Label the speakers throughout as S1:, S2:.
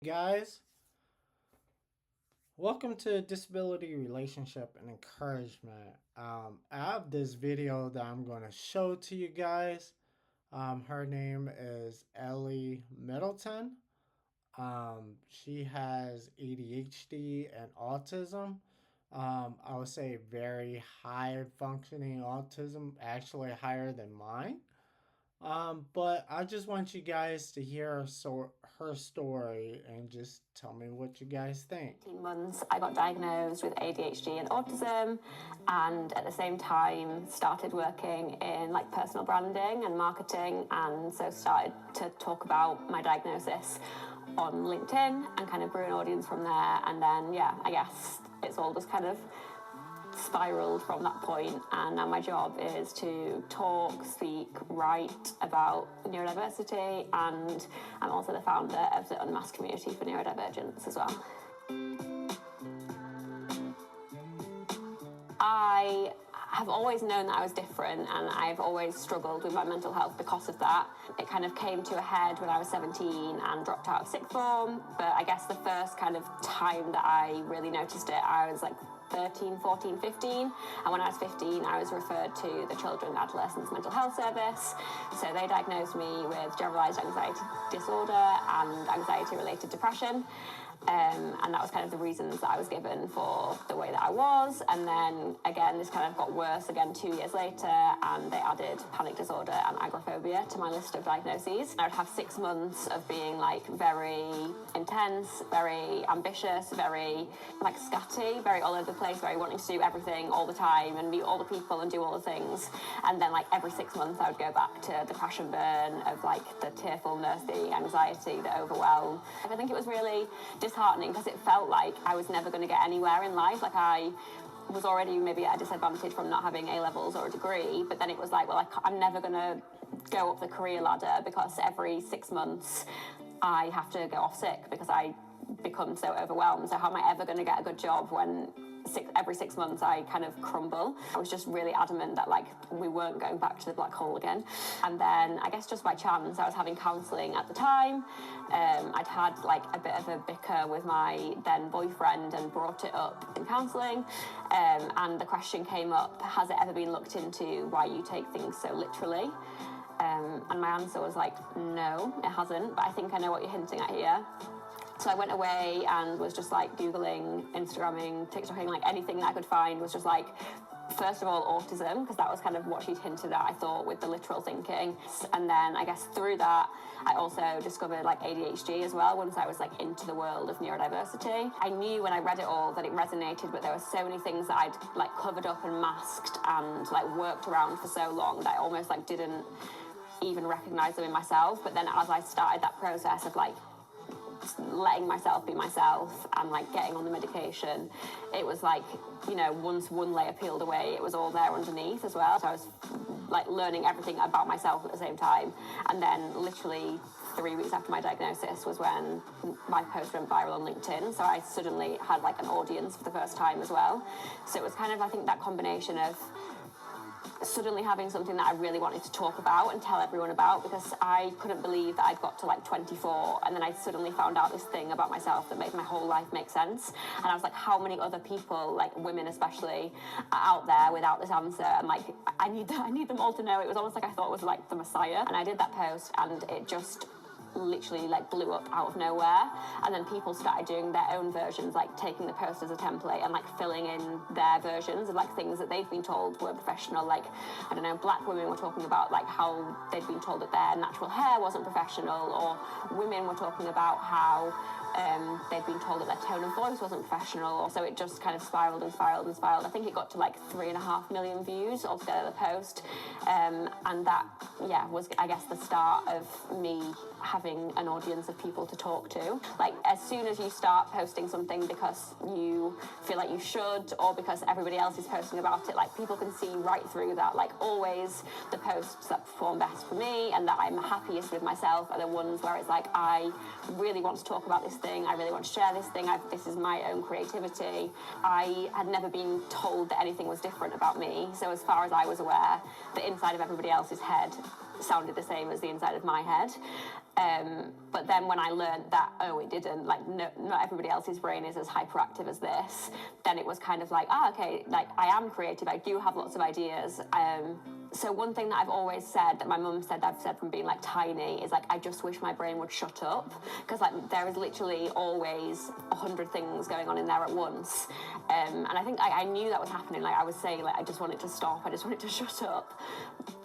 S1: Guys, welcome to Disability Relationship and Encouragement. I have this video that I'm going to show to you guys. Her name is Ellie Middleton. She has ADHD and autism. I would say very high functioning autism, actually higher than mine. But I just want you guys to hear her story and just tell me what you guys think.
S2: 18 months, I got diagnosed with ADHD and autism, and at the same time started working in like personal branding and marketing, and so started to talk about my diagnosis on LinkedIn and kind of grew an audience from there. And then, yeah, I guess it's all just kind of spiraled from that point, and now my job is to talk, speak, write about neurodiversity, and I'm also the founder of the Unmasked Community for Neurodivergence as well. I have always known that I was different, and I've always struggled with my mental health because of that. It kind of came to a head when I was 17 and dropped out of sixth form, but I guess the first kind of time that I really noticed it, I was like 13, 14, 15. And when I was 15, I was referred to the Children and Adolescents Mental Health Service. So they diagnosed me with generalized anxiety disorder and anxiety-related depression. And that was kind of the reasons that I was given for the way that I was. And then again, this kind of got worse again 2 years later, and they added panic disorder and agoraphobia to my list of diagnoses. I would have 6 months of being like very intense, very ambitious, very like scatty, very all over the place, very wanting to do everything all the time and meet all the people and do all the things. And then like every 6 months I would go back to the crash and burn of like the tearfulness, the anxiety, the overwhelm. I think it was really disheartening because it felt like I was never going to get anywhere in life. Like I was already maybe at a disadvantage from not having A-levels or a degree, but then it was like, well, I'm never going to go up the career ladder because every 6 months I have to go off sick because I become so overwhelmed. So how am I ever going to get a good job when every 6 months I kind of crumble? I was just really adamant that like we weren't going back to the black hole again. And then I guess just by chance I was having counselling at the time. I'd had like a bit of a bicker with my then boyfriend and brought it up in counselling, and the question came up, has it ever been looked into why you take things so literally? And my answer was like, no, it hasn't, but I think I know what you're hinting at here. So I went away and was just like Googling, Instagramming, TikToking, like anything that I could find was just like, first of all, autism, because that was kind of what she'd hinted at, I thought, with the literal thinking. And then I guess through that, I also discovered like ADHD as well, once I was like into the world of neurodiversity. I knew when I read it all that it resonated, but there were so many things that I'd like covered up and masked and like worked around for so long that I almost like didn't even recognize them in myself. But then as I started that process of like letting myself be myself and like getting on the medication, it was like, you know, once one layer peeled away, it was all there underneath as well. So I was like learning everything about myself at the same time. And then literally 3 weeks after my diagnosis was when my post went viral on LinkedIn. So I suddenly had like an audience for the first time as well. So it was kind of, I think, that combination of suddenly having something that I really wanted to talk about and tell everyone about, because I couldn't believe that I'd got to like 24 and then I suddenly found out this thing about myself that made my whole life make sense. And I was like, how many other people, like women especially, are out there without this answer? And like, I need them all to know. It was almost like I thought it was like the Messiah. And I did that post and it just literally like blew up out of nowhere. And then people started doing their own versions, like taking the post as a template and like filling in their versions of like things that they've been told were professional. Like, I don't know, black women were talking about like how they'd been told that their natural hair wasn't professional, or women were talking about how they'd been told that their tone of voice wasn't professional. So it just kind of spiraled and spiraled and spiraled. I think it got to like 3.5 million views altogether, the post. And that, yeah, was, I guess, the start of me having an audience of people to talk to. Like, as soon as you start posting something because you feel like you should, or because everybody else is posting about it, like, people can see right through that. Like, always the posts that perform best for me and that I'm happiest with myself are the ones where it's like, I really want to talk about this thing, I really want to share this thing, this is my own creativity. I had never been told that anything was different about me, so as far as I was aware, the inside of everybody else's head sounded the same as the inside of my head. But then when I learned that, oh, it didn't, like, no, not everybody else's brain is as hyperactive as this, then it was kind of like, okay, like, I am creative, I do have lots of ideas. So one thing that I've always said, that my mum said, I've said from being like tiny, is like, I just wish my brain would shut up, because like there is literally always 100 things going on in there at once. And I think I knew that was happening. Like I was saying, like, I just want it to stop, I just want it to shut up.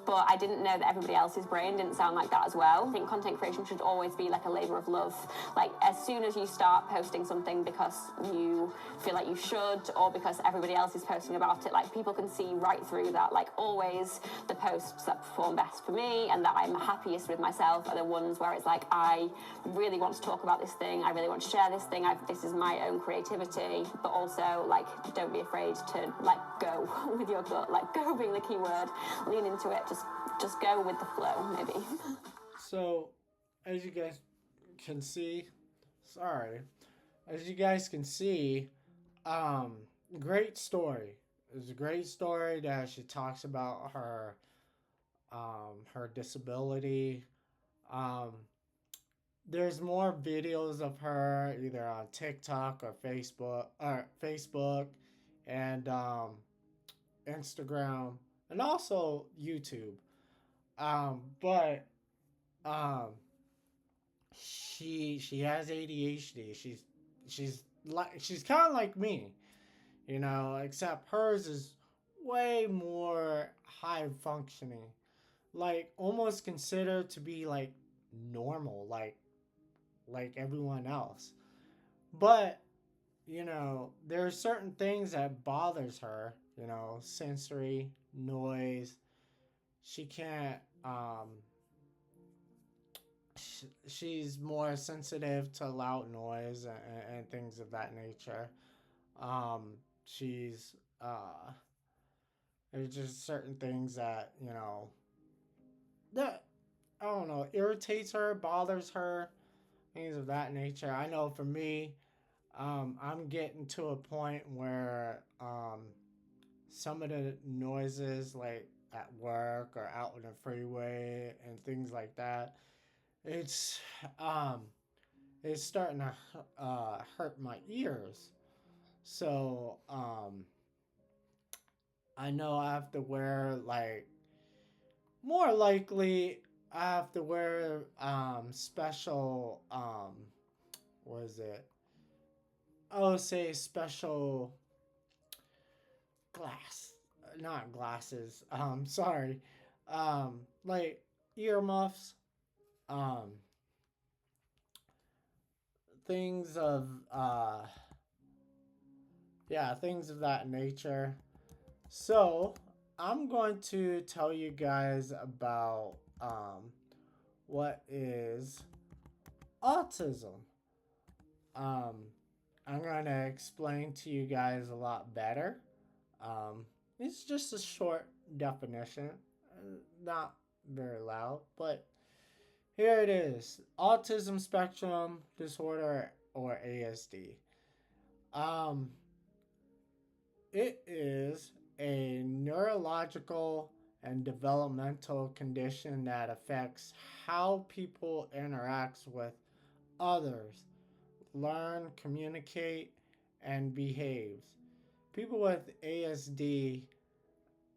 S2: But I didn't know that everybody else's brain didn't sound like that as well. I think content creation should always be like a labor of love. Like as soon as you start posting something because you feel like you should, or because everybody else is posting about it, like people can see right through that. Like always the posts that perform best for me and that I'm happiest with myself are the ones where it's like, I really want to talk about this thing, I really want to share this thing, this is my own creativity. But also, like, don't be afraid to like go with your gut. Like go being the key word, lean into it, just go with the flow, maybe.
S1: So, as you guys can see, sorry, as you guys can see, um, great story. It's a great story that she talks about her disability. Um, there's more videos of her either on TikTok or Facebook and Instagram and also YouTube. But um, she has ADHD. She's kind of like me, except hers is way more high functioning, like almost considered to be like normal, like everyone else. But there are certain things that bothers her. Sensory, noise. She can't. She's more sensitive to loud noise and things of that nature. She's There's just certain things that I don't know, irritates her, bothers her, things of that nature. I know for me, I'm getting to a point where some of the noises, like at work or out on the freeway and things like that, it's um, it's starting to hurt my ears. So I know I have to wear like more likely I have to wear special what is it? I would say special glass, not glasses. Sorry, like earmuffs, um, things of yeah, things of that nature. So I'm going to tell you guys about what is autism. Um, I'm going to explain to you guys a lot better. Um, it's just a short definition, not very loud, but here it is: autism spectrum disorder, or ASD. Um, it is a neurological and developmental condition that affects how people interact with others, learn, communicate, and behaves. People with ASD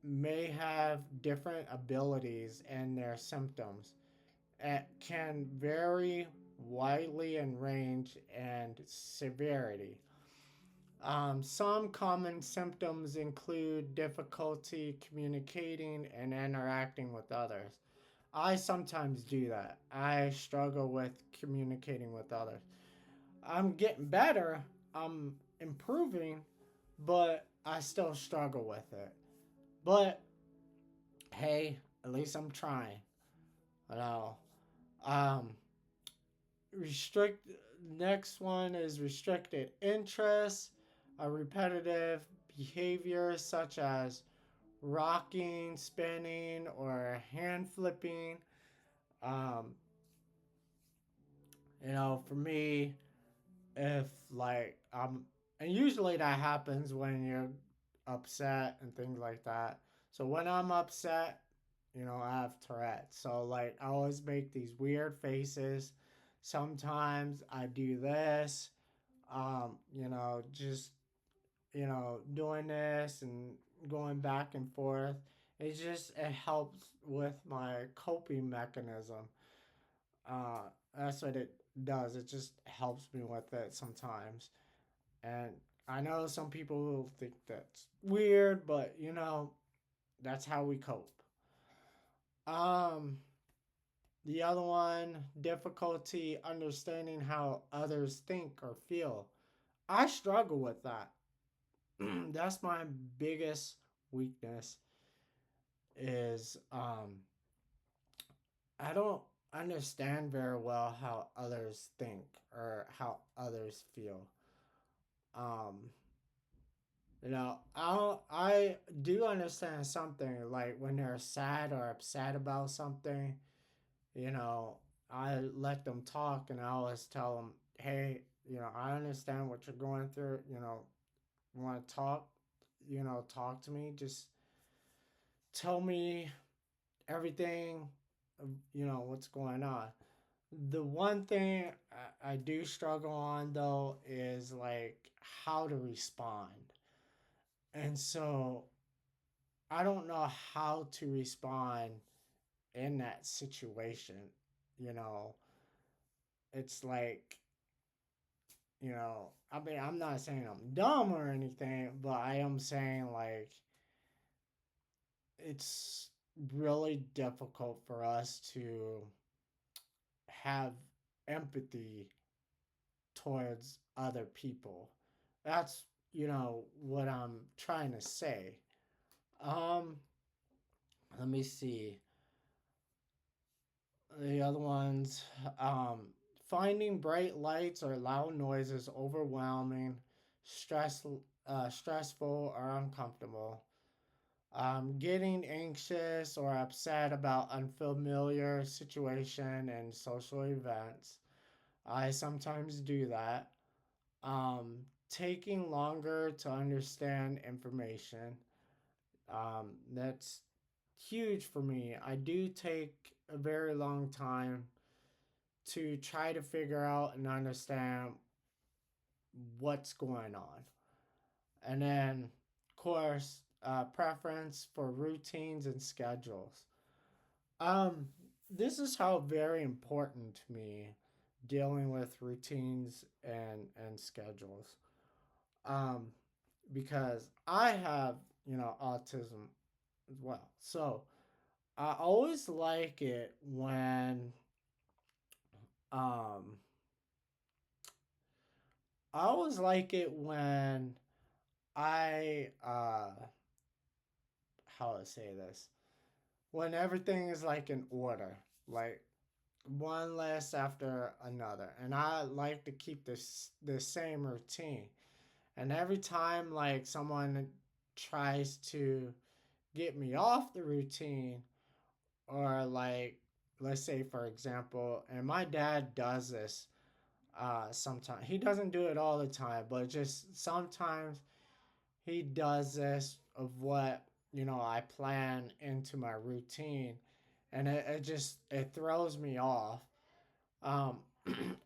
S1: may have different abilities and their symptoms. It can vary widely in range and severity. Some common symptoms include difficulty communicating and interacting with others. I sometimes do that. I struggle with communicating with others. I'm getting better, I'm improving, but I still struggle with it. But hey, at least I'm trying. You know, um, restrict. Next one is restricted interest, a repetitive behavior such as rocking, spinning, or hand flipping. Um, for me, if like and usually that happens when you're upset and things like that. So when I'm upset, I have Tourette's. So like I always make these weird faces. Sometimes I do this, just doing this and going back and forth. It helps with my coping mechanism. Uh, that's what it does. It just helps me with it sometimes. And I know some people will think that's weird, but that's how we cope. Um, the other one, difficulty understanding how others think or feel. I struggle with that. That's my biggest weakness is I don't understand very well how others think or how others feel. Um I do understand something like when they're sad or upset about something, you know, I let them talk and I always tell them, "Hey, I understand what you're going through, want to talk, talk to me, just tell me everything, what's going on." The one thing I do struggle on though is like how to respond. And so I don't know how to respond in that situation. You know, it's like, I mean, I'm not saying I'm dumb or anything, but I am saying like it's really difficult for us to have empathy towards other people. That's, what I'm trying to say. Um, Let me see. The other ones, finding bright lights or loud noises overwhelming, stress, stressful or uncomfortable. Getting anxious or upset about unfamiliar situation and social events. I sometimes do that. Taking longer to understand information. That's huge for me. I do take a very long time to try to figure out and understand what's going on. And then, of course, preference for routines and schedules. Um, this is how very important to me dealing with routines and schedules. Um, because I have, autism as well. So I always like it when um I always like it when I how to say this, when everything is like in order, like one list after another, and I like to keep this the same routine. And every time like someone tries to get me off the routine, or like let's say for example, and my dad does this sometimes. He doesn't do it all the time, but just sometimes he does this of what, I plan into my routine, and it throws me off. Um,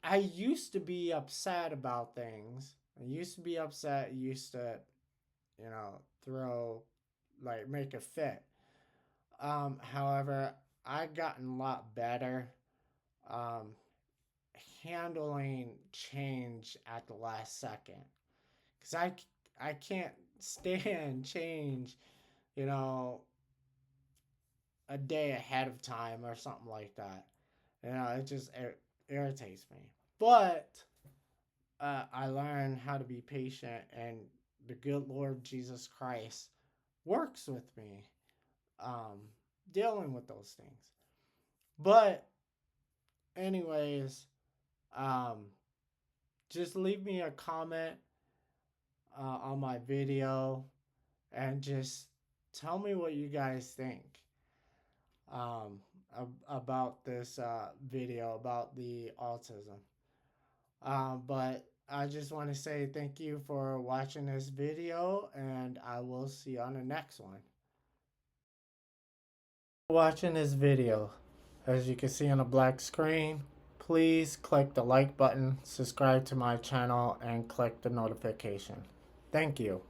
S1: I used to be upset about things. I used to be upset. Used to, throw, like, make a fit. However, I've gotten a lot better. Um, Handling change at the last second, because I can't stand change, you know, a day ahead of time or something like that. It irritates me. But I learned how to be patient, and the good Lord Jesus Christ works with me, um, dealing with those things. But anyways, um, just leave me a comment on my video and just tell me what you guys think um, about this video about the autism. But I just want to say thank you for watching this video, and I will see you on the next one. Watching this video. As you can see on the black screen, please click the like button, subscribe to my channel, and click the notification. Thank you.